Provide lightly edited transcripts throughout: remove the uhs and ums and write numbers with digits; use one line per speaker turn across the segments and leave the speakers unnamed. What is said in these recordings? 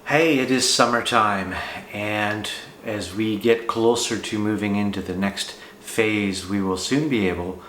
Hey, it is summertime, and as we get closer to moving into the next phase, we will soon be able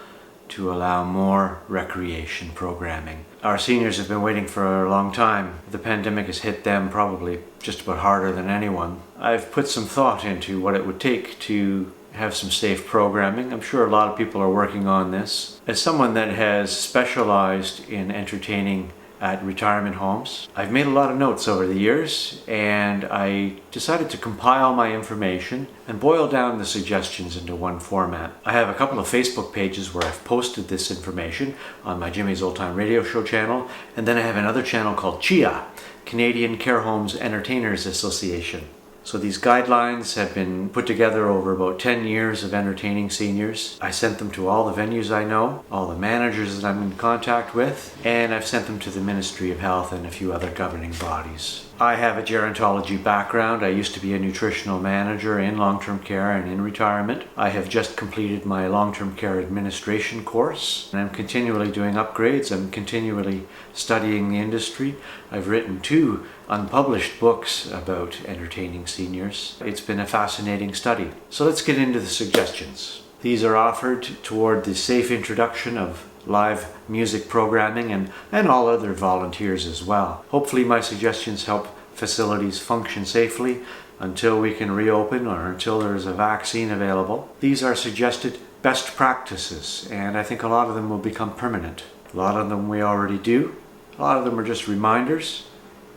to allow more recreation programming. Our seniors have been waiting for a long time. The pandemic has hit them probably just about harder than anyone. I've put some thought into what it would take to have some safe programming. I'm sure a lot of people are working on this. As someone that has specialized in entertaining at retirement homes, I've made a lot of notes over the years, and I decided to compile my information and boil down the suggestions into one format. I have a couple of Facebook pages where I've posted this information on my Jimmy's Old Time Radio Show channel, and then I have another channel called CHEA, Canadian Care Homes Entertainers Association. So these guidelines have been put together over about 10 years of entertaining seniors. I sent them to all the venues I know, all the managers that I'm in contact with, and I've sent them to the Ministry of Health and a few other governing bodies. I have a gerontology background. I used to be a nutritional manager in long-term care and in retirement. I have just completed my long-term care administration course, and I'm continually doing upgrades. I'm continually studying the industry. I've written 2 unpublished books about entertaining seniors. It's been a fascinating study. So let's get into the suggestions. These are offered toward the safe introduction of live music programming and all other volunteers as well. Hopefully my suggestions help facilities function safely until we can reopen or until there is a vaccine available. These are suggested best practices, and I think a lot of them will become permanent. A lot of them we already do. A lot of them are just reminders.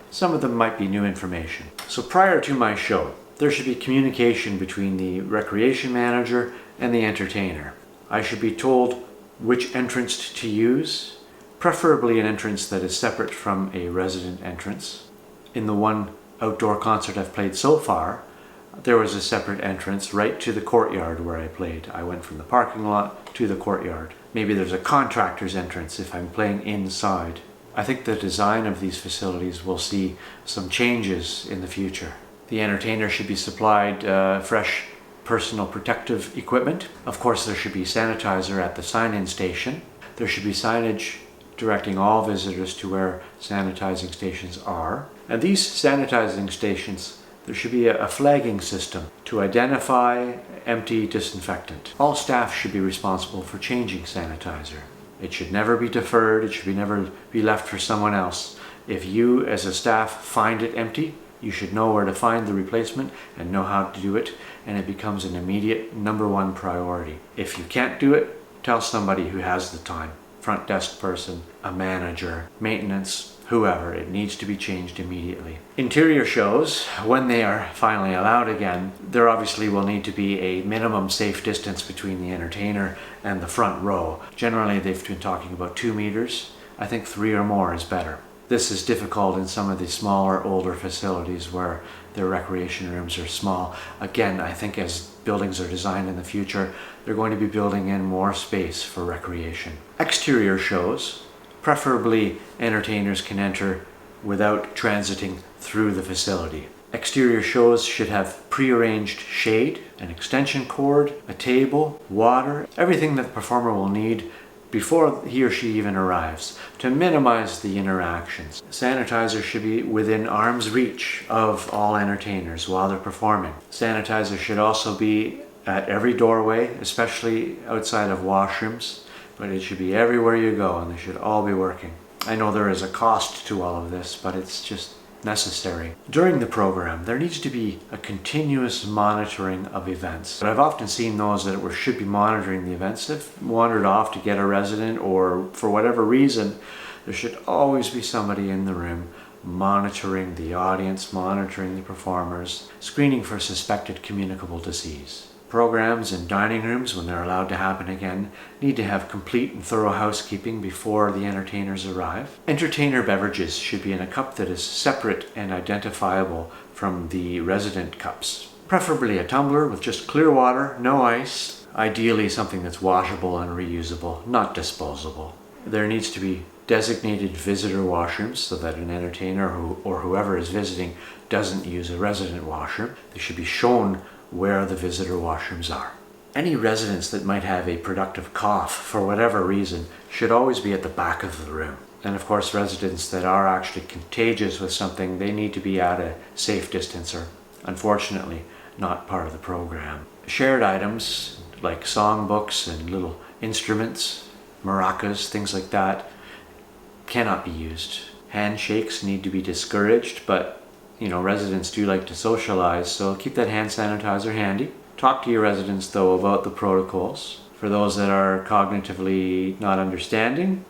Some of them might be new information. So prior to my show, there should be communication between the recreation manager and the entertainer. I should be told which entrance to use, preferably an entrance that is separate from a resident entrance. In the one outdoor concert I've played so far, there was a separate entrance right to the courtyard where I played. I went from the parking lot to the courtyard. Maybe there's a contractor's entrance if I'm playing inside. I think the design of these facilities will see some changes in the future. The entertainer should be supplied fresh personal protective equipment. Of course, there should be sanitizer at the sign-in station. There should be signage directing all visitors to where sanitizing stations are. And these sanitizing stations, there should be a flagging system to identify empty disinfectant. All staff should be responsible for changing sanitizer. It should never be deferred. It should never be left for someone else. If you as a staff find it empty, you should know where to find the replacement and know how to do it, and it becomes an immediate #1 priority. If you can't do it, tell somebody who has the time. Front desk person, a manager, maintenance, whoever. It needs to be changed immediately. Interior shows, when they are finally allowed again, there obviously will need to be a minimum safe distance between the entertainer and the front row. Generally, they've been talking about 2 meters. I think 3 or more is better. This is difficult in some of the smaller, older facilities where their recreation rooms are small. Again, I think as buildings are designed in the future, they're going to be building in more space for recreation. Exterior shows, preferably entertainers can enter without transiting through the facility. Exterior shows should have prearranged shade, an extension cord, a table, water, everything that the performer will need before he or she even arrives, to minimize the interactions. Sanitizer should be within arm's reach of all entertainers while they're performing. Sanitizer should also be at every doorway, especially outside of washrooms, but it should be everywhere you go, and they should all be working. I know there is a cost to all of this, but it's just necessary. During the program, there needs to be a continuous monitoring of events. But I've often seen those that should be monitoring the events have wandered off to get a resident, or for whatever reason. There should always be somebody in the room monitoring the audience, monitoring the performers, screening for suspected communicable disease. Programs in dining rooms, when they're allowed to happen again, need to have complete and thorough housekeeping before the entertainers arrive. Entertainer beverages should be in a cup that is separate and identifiable from the resident cups. Preferably a tumbler with just clear water, no ice. Ideally something that's washable and reusable, not disposable. There needs to be designated visitor washrooms so that an entertainer or whoever is visiting doesn't use a resident washroom. They should be shown where the visitor washrooms are. Any residents that might have a productive cough for whatever reason should always be at the back of the room. And of course, residents that are actually contagious with something, they need to be at a safe distance or, unfortunately, not part of the program. Shared items like songbooks and little instruments, maracas, things like that, cannot be used. Handshakes need to be discouraged, but residents do like to socialize, so keep that hand sanitizer handy. Talk to your residents though about the protocols. For those that are cognitively not understanding,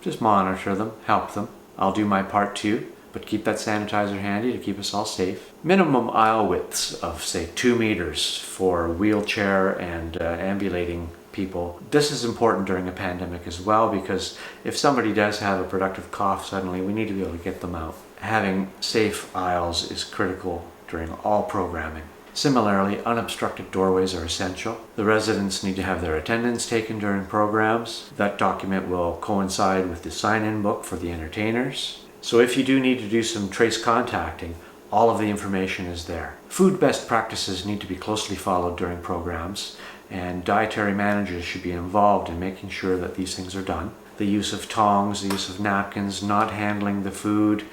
just monitor them, help them. I'll do my part too, but keep that sanitizer handy to keep us all safe. Minimum aisle widths of say 2 meters for wheelchair and ambulating people. This is important during a pandemic as well, because if somebody does have a productive cough suddenly, we need to be able to get them out. Having safe aisles is critical during all programming. Similarly, unobstructed doorways are essential. The residents need to have their attendance taken during programs. That document will coincide with the sign-in book for the entertainers. So if you do need to do some trace contacting, all of the information is there. Food best practices need to be closely followed during programs, and dietary managers should be involved in making sure that these things are done. The use of tongs, the use of napkins, not handling the food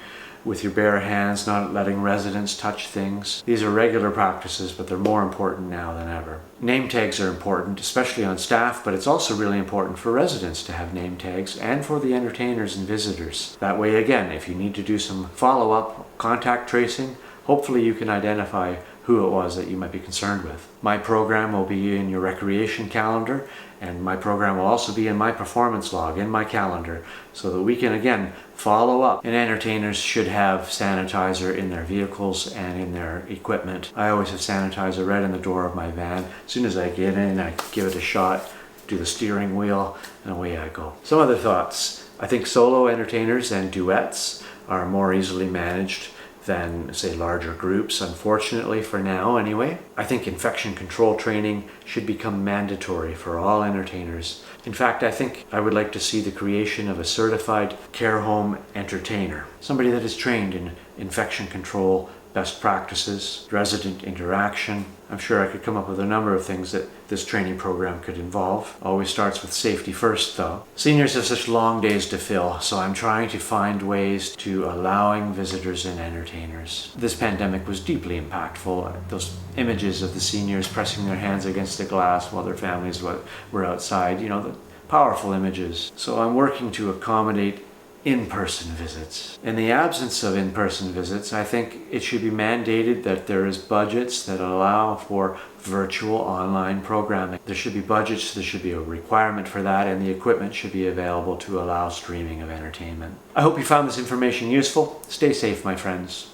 with your bare hands, not letting residents touch things. These are regular practices, but they're more important now than ever. Name tags are important, especially on staff, but it's also really important for residents to have name tags and for the entertainers and visitors. That way, again, if you need to do some follow-up contact tracing, hopefully you can identify who it was that you might be concerned with. My program will be in your recreation calendar, and my program will also be in my performance log, in my calendar, so that we can again follow up. And entertainers should have sanitizer in their vehicles and in their equipment. I always have sanitizer right in the door of my van. As soon as I get in, I give it a shot, do the steering wheel, and away I go. Some other thoughts. I think solo entertainers and duets are more easily managed than, say, larger groups, unfortunately, for now anyway. I think infection control training should become mandatory for all entertainers. In fact, I think I would like to see the creation of a certified care home entertainer, somebody that is trained in infection control, best practices, resident interaction. I'm sure I could come up with a number of things that this training program could involve. Always starts with safety first, though. Seniors have such long days to fill, so I'm trying to find ways to allowing visitors and entertainers. This pandemic was deeply impactful. Those images of the seniors pressing their hands against the glass while their families were outside, the powerful images. So I'm working to accommodate in-person visits. In the absence of in-person visits, I think it should be mandated that there is budgets that allow for virtual online programming. There should be budgets, there should be a requirement for that, and the equipment should be available to allow streaming of entertainment. I hope you found this information useful. Stay safe, my friends.